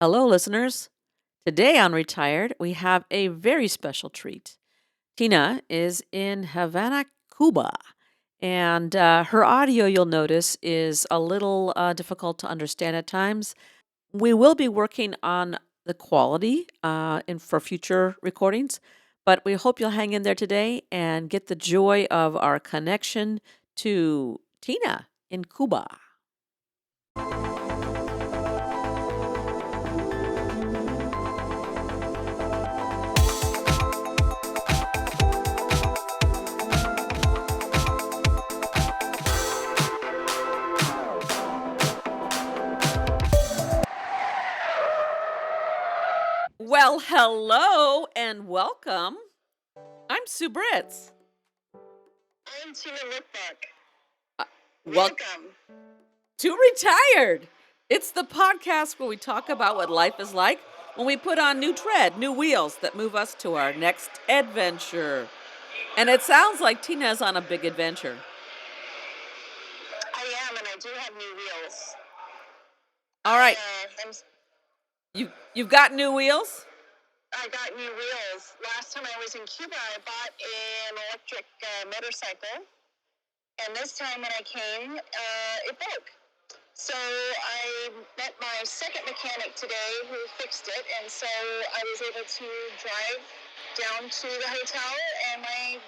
Hello, listeners. Today on Retired, we have a very special treat. Tina is in Havana, Cuba, and her audio, you'll notice, is a little difficult to understand at times. We will be working on the quality for future recordings, but we hope you'll hang in there today and get the joy of our connection to Tina in Cuba. Well, hello and welcome. I'm Sue Britz. I'm Tina Lokkbakk. Uh, Welcome Welcome. to Retired. It's the podcast where we talk about what life is like when we put on new tread, new wheels that move us to our next adventure. And it sounds like Tina's on a big adventure. I am, and I do have new wheels. All right, I'm, you've got new wheels? I got new wheels. Last time I was in Cuba, I bought an electric motorcycle, and this time when I came, it broke. So I met my second mechanic today who fixed it, and so I was able to drive down to the hotel, and my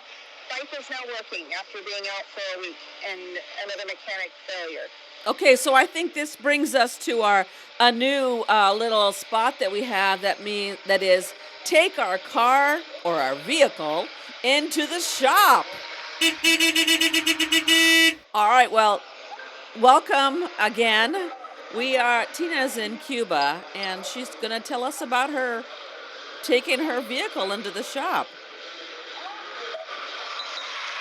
bike is now working after being out for a week and another mechanic failure. Okay, so I think this brings us to a new little spot that we have that is take our car or our vehicle into the shop. All right, well, welcome again. Tina's in Cuba and she's going to tell us about her taking her vehicle into the shop.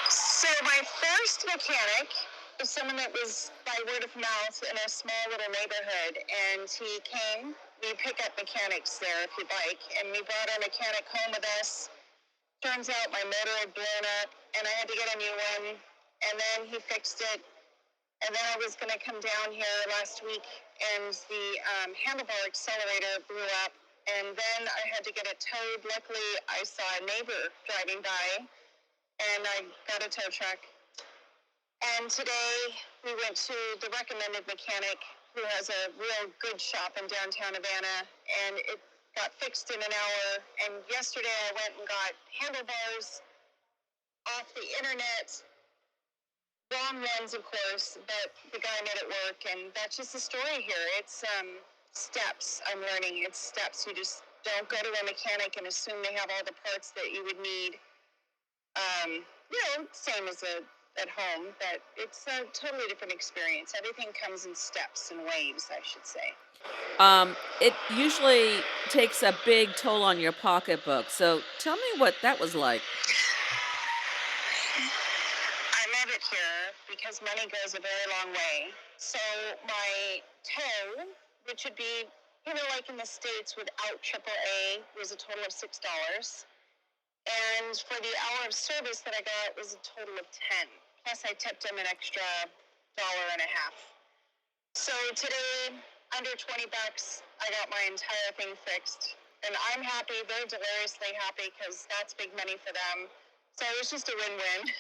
So my first mechanic was someone that was by word of mouth in a small little neighborhood, and he came. We pick up mechanics there if you'd like, and we brought our mechanic home with us. Turns out my motor had blown up, and I had to get a new one, and then he fixed it. And then I was going to come down here last week, and the handlebar accelerator blew up, and then I had to get it towed. Luckily, I saw a neighbor driving by, and I got a tow truck. And today we went to the recommended mechanic who has a real good shop in downtown Havana, and it got fixed in an hour. And yesterday I went and got handlebars off the internet, wrong ones of course, but the guy made it work, and that's just the story here. It's steps. I'm learning it's steps. You just don't go to a mechanic and assume they have all the parts that you would need. Same as at home, but it's a totally different experience. Everything comes in steps and waves, I should say. It usually takes a big toll on your pocketbook. So tell me what that was like. I love it here because money goes a very long way. So my tow, which would be, like in the States without AAA, was a total of $6. And for the hour of service that I got was a total of 10. Plus I tipped him an extra $1.50. So today, under 20 bucks, I got my entire thing fixed. And I'm happy, they're deliriously happy because that's big money for them. So it was just a win-win.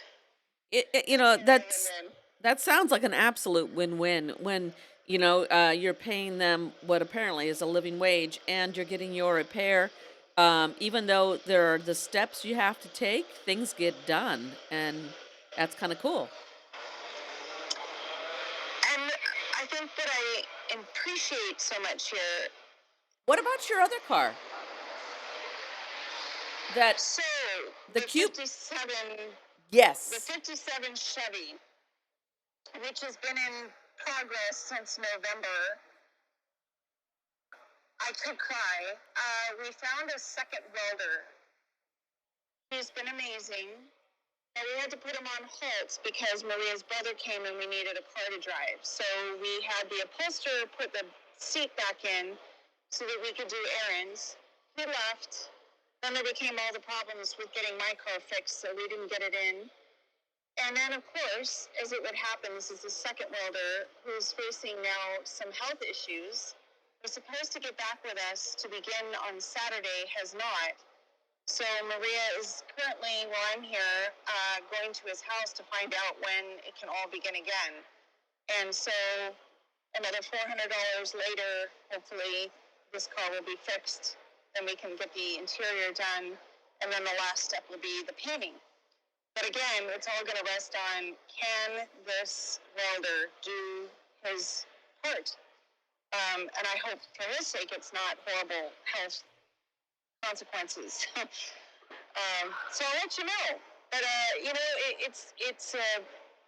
That sounds like an absolute win-win when you're paying them what apparently is a living wage and you're getting your repair. Even though there are the steps you have to take, things get done, and that's kind of cool. And I think that I appreciate so much here. What about your other car? So The the Cube. 57, the Yes. 57 Chevy, which has been in progress since November, I could cry. We found a second welder. He's been amazing. And we had to put him on halt because Maria's brother came and we needed a car to drive. So we had the upholsterer put the seat back in so that we could do errands. He left. Then there became all the problems with getting my car fixed, so we didn't get it in. And then, of course, as it would happen, this is the second welder who's facing now some health issues. was supposed to get back with us to begin on Saturday, has not. So Maria is currently, while I'm here, going to his house to find out when it can all begin again. And so another $400 later, hopefully this car will be fixed, and we can get the interior done, and then the last step will be the painting. But again, it's all going to rest on, can this welder do his part? And I hope for his sake it's not horrible health consequences. So I'll let you know. But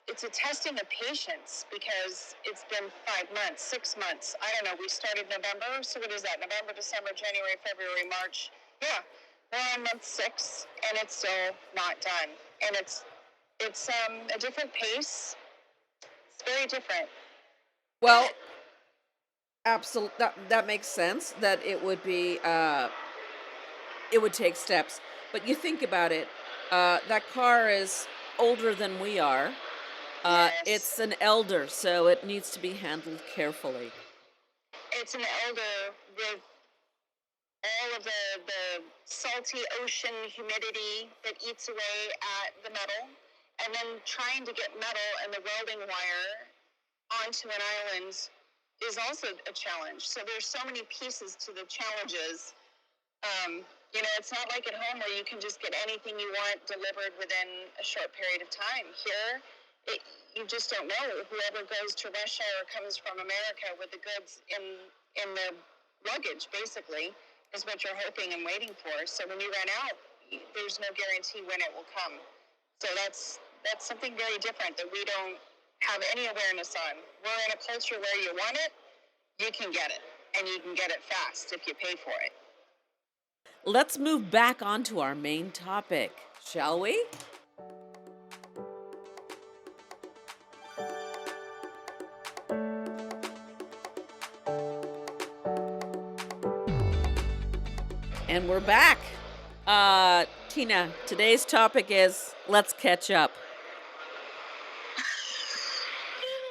it's a testing of patience, because it's been 5 months, 6 months. I don't know. We started November, so what is that? November, December, January, February, March. Yeah, we're on month 6, and it's still not done. And it's a different pace. It's very different. Well, absolutely, that makes sense that it would be it would take steps. But you think about it, that car is older than we are. Yes, It's an elder, so it needs to be handled carefully. it's an elder with all of the salty ocean humidity that eats away at the metal, and then trying to get metal and the welding wire onto an island is also a challenge. So there's so many pieces to the challenges. It's not like at home where you can just get anything you want delivered within a short period of time. Here, you just don't know. Whoever goes to Russia or comes from America with the goods in the luggage, basically, is what you're hoping and waiting for. So when you run out, there's no guarantee when it will come. So that's something very different that we don't have any awareness on. We're in a culture where you want it, you can get it, and you can get it fast if you pay for it. Let's move back onto our main topic, shall we? And we're back. Tina, today's topic is let's catch up.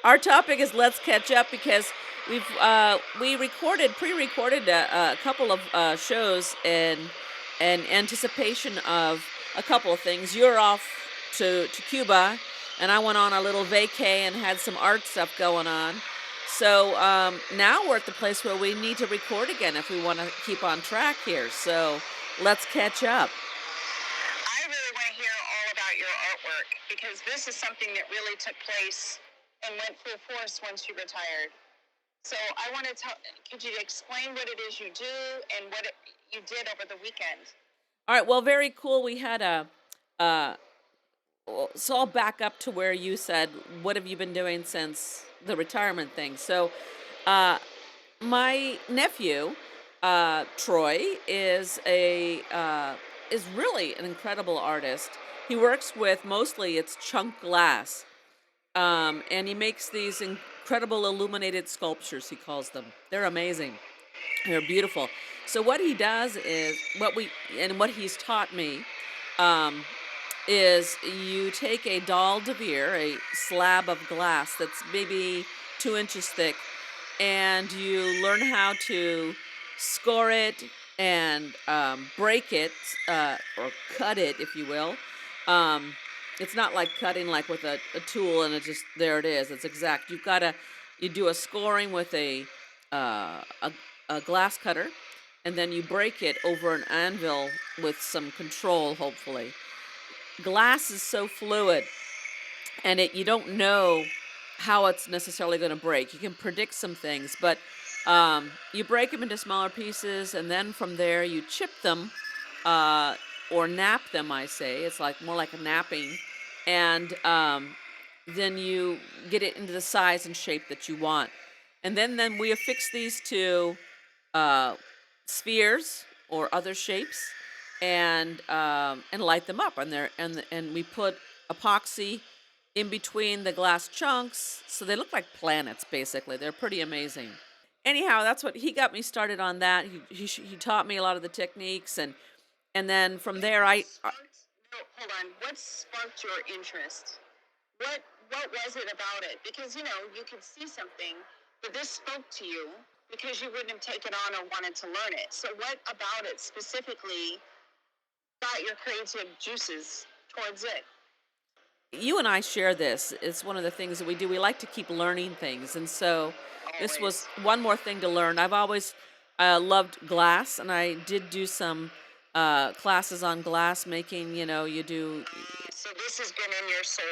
Our topic is let's catch up because we pre-recorded a couple of shows in anticipation of a couple of things. You're off to Cuba, and I went on a little vacay and had some art stuff going on. So now we're at the place where we need to record again if we want to keep on track here. So let's catch up. I really want to hear all about your artwork, because this is something that really took place and went full force once you retired. So I want to could you explain what it is you do and what you did over the weekend? All right. Well, very cool. We had so I'll back up to where you said, "What have you been doing since the retirement thing?" So, my nephew, Troy, is really an incredible artist. He works with mostly it's chunk glass, and he makes these incredible illuminated sculptures. He calls them. They're amazing. They're beautiful. So what he does is what he's taught me. Um, is you take a dalle de verre, a slab of glass that's maybe 2 inches thick, and you learn how to score it and break it or cut it, if you will. Um, it's not like cutting like with a tool and it just there it is. It's exact. You do a scoring with uh, a a glass cutter, and then you break it over an anvil with some control, hopefully. Glass is so fluid, and you don't know how it's necessarily going to break. You can predict some things, but you break them into smaller pieces, and then from there you chip them uh, or nap them. I say it's like more like a napping, and then you get it into the size and shape that you want, and then we affix these to uh, spheres or other shapes, and light them up. And we put epoxy in between the glass chunks, so they look like planets. Basically, they're pretty amazing. Anyhow, that's what he got me started on. That he taught me a lot of the techniques, and then from there No, hold on. What sparked your interest? What was it about it? Because you could see something, but this spoke to you because you wouldn't have taken on or wanted to learn it. So, what about it specifically got your creative juices towards it? You and I share this. It's one of the things that we do. We like to keep learning things. And so this was Always. one more thing to learn. I've always loved glass, and I did do some classes on glass making. You do, So, this has been in your soul.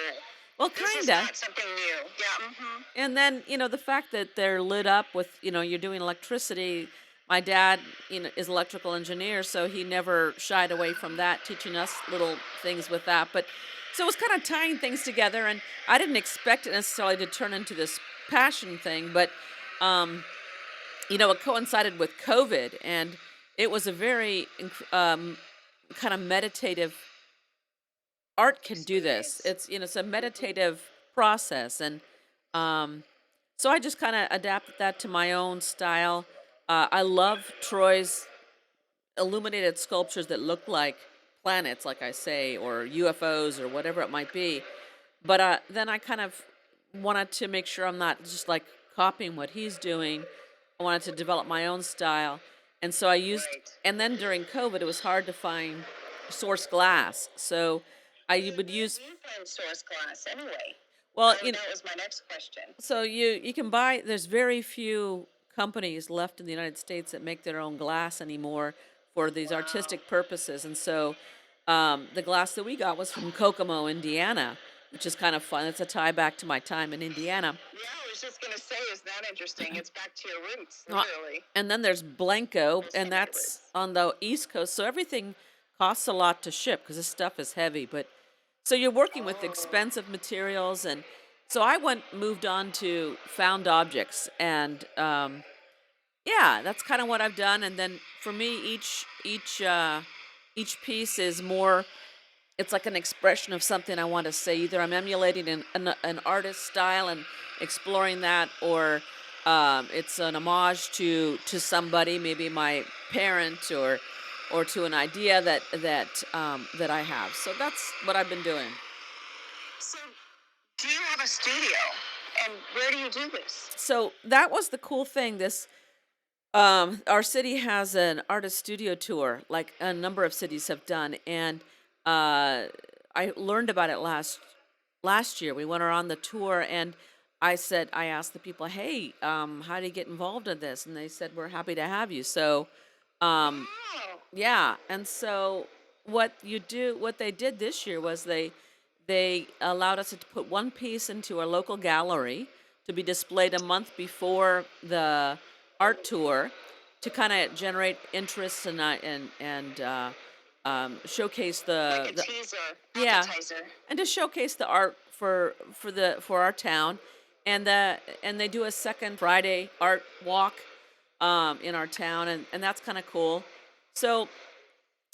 well, This is kind of. not something new. Yeah. And then, the fact that they're lit up with, you're doing electricity. My dad, is electrical engineer, so he never shied away from that, teaching us little things with that. But so it was kind of tying things together, and I didn't expect it necessarily to turn into this passion thing, but um, it coincided with COVID, and it was a very kind of meditative. Art can do this. Experience. It's a meditative process, and um, so I just kind of adapted that to my own style. I love Troy's illuminated sculptures that look like planets, like I say, or UFOs or whatever it might be. But then I kind of wanted to make sure I'm not just like copying what he's doing. I wanted to develop my own style. And so I used, Right. and then during COVID, it was hard to find source glass. So I would Where use, do you find source glass anyway? well, That was my next question. so you can buy. There's very few companies left in the United States that make their own glass anymore for these Wow. artistic purposes, and so the glass that we got was from Kokomo, Indiana, which is kind of fun. It's a tie back to my time in Indiana. Yeah, I was just going to say, is that interesting? It's back to your roots, Uh, literally. and then there's Blanco, Those and came your that's roots. on the East Coast. So everything costs a lot to ship because this stuff is heavy. But so you're working with Oh, expensive materials, and so I moved on to found objects, and yeah, that's kind of what I've done. And then for me, each piece is more. It's like an expression of something I want to say. Either I'm emulating an artist's style and exploring that, or it's an homage to somebody, maybe my parent, or to an idea that I have. So that's what I've been doing. so do you have a studio? And where do you do this? So that was the cool thing. This our city has an artist studio tour, like a number of cities have done, and I learned about it last year. We went around the tour, and I asked the people, "Hey, how do you get involved in this?" And they said, "We're happy to have you." So, um, Wow. yeah, and so what they did this year was they allowed us to put one piece into our local gallery to be displayed a month before the art tour to kind of generate interest and showcase Like a the teaser, yeah, appetizer. and to showcase the art for our town, and they do a second Friday art walk in our town, and that's kind of cool. So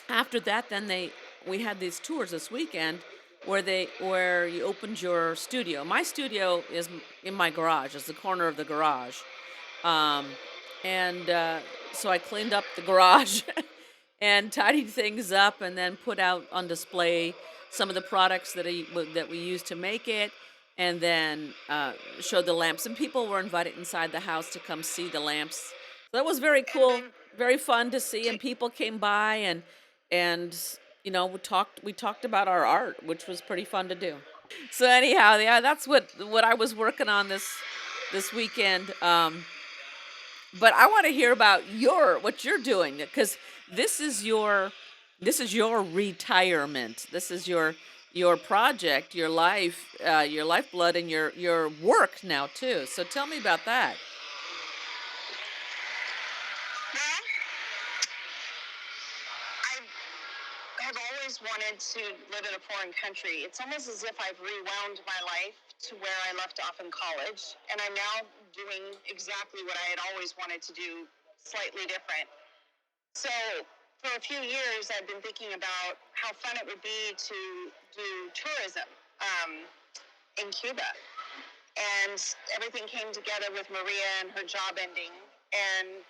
after that, then they we had these tours this weekend where you opened your studio. My studio is in my garage. It's the corner of the garage, um, and so I cleaned up the garage and tidied things up, and then put out on display some of the products that we used to make it, and then showed the lamps. And people were invited inside the house to come see the lamps. So that was very And cool, then, very fun to see. do, And people came by, and we talked about our art, which was pretty fun to do. So anyhow, yeah, that's what I was working on this weekend. But I want to hear about what you're doing, because this is your this is your retirement. This is your project, your lifeblood, and your work now too. So tell me about that. well, I have always wanted to live in a foreign country. It's almost as if I've rewound my life to where I left off in college, and I'm now doing exactly what I had always wanted to do, slightly different. So, for a few years, I've been thinking about how fun it would be to do tourism in Cuba. And everything came together with Maria and her job ending. And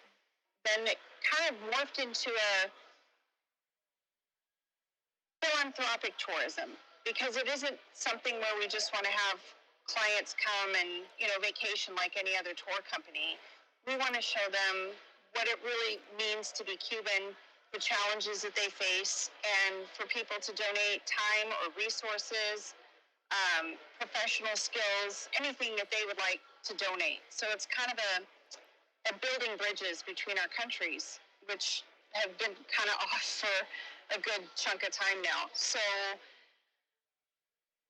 then it kind of morphed into a philanthropic tourism, because it isn't something where we just want to have clients come and vacation like any other tour company. we want to show them what it really means to be Cuban, the challenges that they face, and for people to donate time or resources, professional skills, anything that they would like to donate. So it's kind of a building bridges between our countries, which have been kind of off for a good chunk of time now. So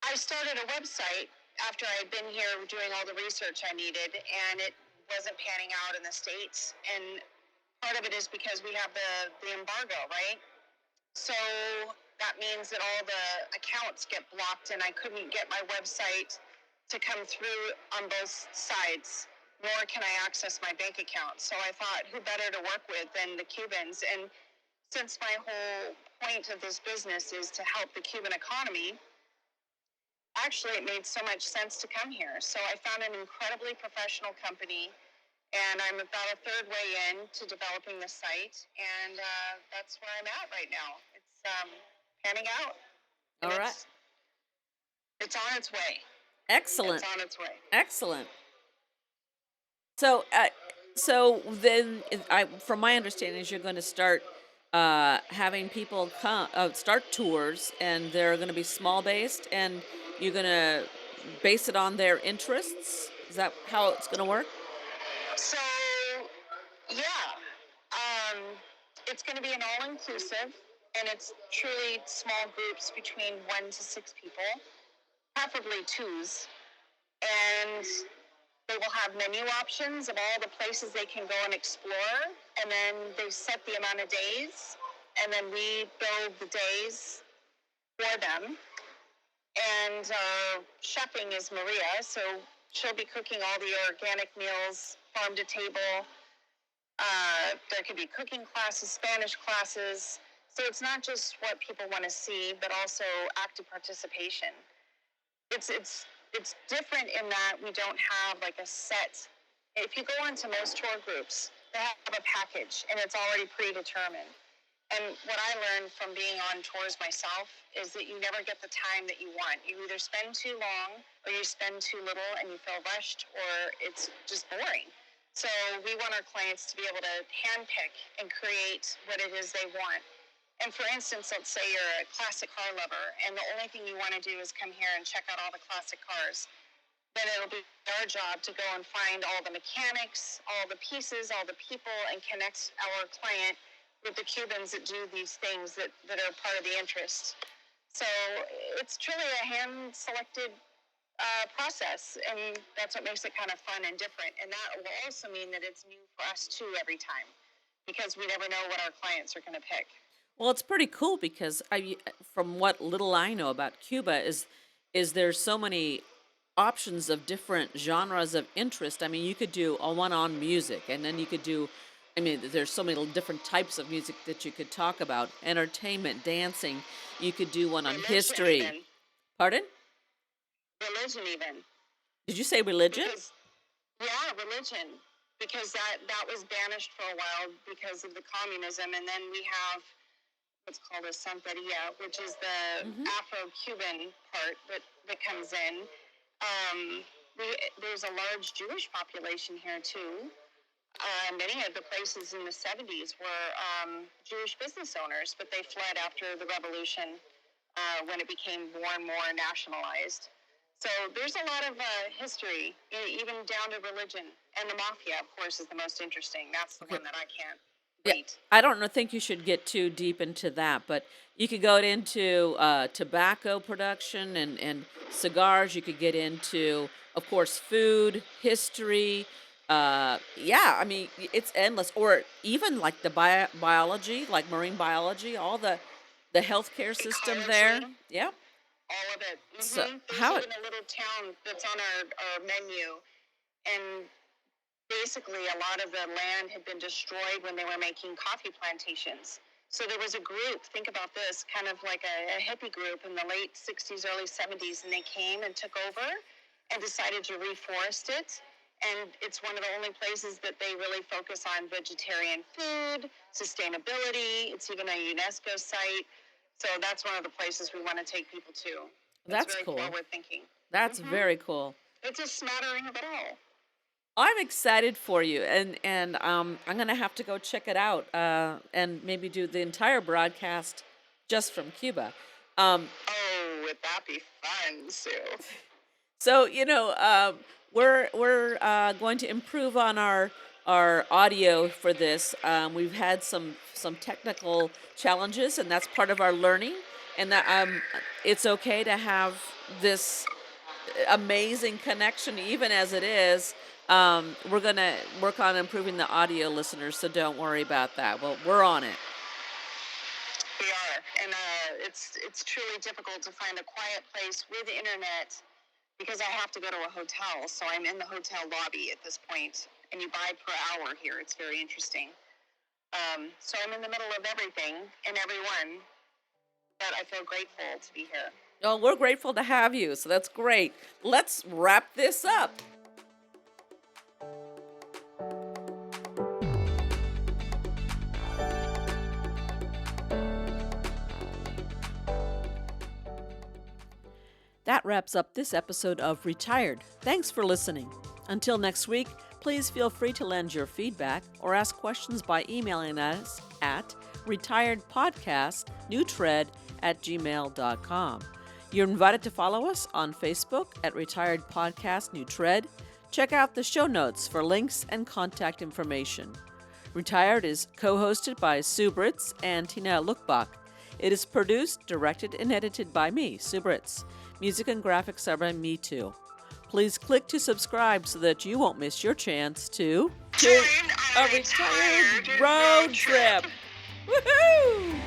I started a website after I had been here doing all the research I needed, and it wasn't panning out in the States. And part of it is because we have the embargo, right? So that means that all the accounts get blocked, and I couldn't get my website to come through on both sides, nor can I access my bank account. So I thought, who better to work with than the Cubans? And since my whole point of this business is to help the Cuban economy, actually it made so much sense to come here. So I found an incredibly professional company, and I'm about a third way in to developing the site, and that's where I'm at right now. It's panning out, and All right. it's on its way. It's Excellent. on its way. Excellent. So, so then, from my understanding, is you're going to start having people come, start tours, and they're going to be small based, and you're going to base it on their interests. Is that how it's going to work? So yeah, um, it's going to be an all-inclusive, and it's truly small groups between 1 to 6 people, preferably twos, and they will have menu options of all the places they can go and explore, and then they set the amount of days, and then we build the days for them. And chefing is Maria, so she'll be cooking all the organic meals, farm to table. There could be cooking classes, Spanish classes. So it's not just what people want to see, but also active participation. It's different in that we don't have like a set. If you go into most tour groups, they have a package and it's already predetermined. And what I learned from being on tours myself is that you never get the time that you want. You either spend too long or you spend too little and you feel rushed, or it's just boring. So we want our clients to be able to handpick and create what it is they want. And for instance, let's say you're a classic car lover and the only thing you want to do is come here and check out all the classic cars. Then it'll be our job to go and find all the mechanics, all the pieces, all the people, and connect our client with the Cubans that do these things that are part of the interest. So it's truly a hand-selected process, and that's what makes it kind of fun and different. And that will also mean that it's new for us too every time, because we never know what our clients are going to pick. Well, it's pretty cool because from what little I know about Cuba, is there's so many options of different genres of interest. I mean, you could do a one on music, and then you could do. I mean, there's so many different types of music that you could talk about. Entertainment, dancing. You could do one on Religion, history. even. Pardon? Religion, even. Did you say religion? Because, yeah, religion. Because that was banished for a while because of the communism. And then we have what's called a Santeria, which is the Hmm. Afro-Cuban part that comes in. Um, there's a large Jewish population here too. Many of the places in the 70s were Jewish business owners, but they fled after the revolution when it became more and more nationalized. So there's a lot of history, even down to religion. And the mafia, of course, is the most interesting. That's the Okay. one that I can't Yeah, wait. I don't think you should get too deep into that, but you could go into tobacco production and cigars. You could get into, of course, food, history. Yeah, I mean, it's endless. Or even like the biology, like marine biology, all the healthcare system there. Ecology, Yeah. all of it. So There's how it? even a little town that's on our menu, and basically a lot of the land had been destroyed when they were making coffee plantations. So there was a group, think about this, kind of like a hippie group in the late 60s, early 70s, and they came and took over and decided to reforest it. And it's one of the only places that they really focus on vegetarian food, sustainability. It's even a UNESCO site. So that's one of the places we want to take people to. It's That's very cool. forward thinking. That's hmm very cool. It's a smattering of it all. I'm excited for you, and I'm gonna have to go check it out, and maybe do the entire broadcast just from Cuba. Um, Oh, would that be fun, Sue? so we're going to improve on our audio for this. We've had some technical challenges, and that's part of our learning. And that it's okay to have this amazing connection, even as it is. We're gonna work on improving the audio, listeners, so don't worry about that. Well, we're on it. We are, and it's truly difficult to find a quiet place with internet because I have to go to a hotel. So I'm in the hotel lobby at this point, and you buy per hour here. It's very interesting. So I'm in the middle of everything and everyone, but I feel grateful to be here. Oh, we're grateful to have you, so that's great. Let's wrap this up. That wraps up this episode of Retired. Thanks for listening. Until next week, please feel free to lend your feedback or ask questions by emailing us at retiredpodcastnewtred@gmail.com. You're invited to follow us on Facebook at Retired Podcast New Tread. Check out the show notes for links and contact information. Retired is co-hosted by Sue Britz and Tina Lokkbakk. It is produced, directed, and edited by me, Sue Britz. Music and graphics are by me too. Please click to subscribe so that you won't miss your chance to Join a our retired retired road trip. Woohoo!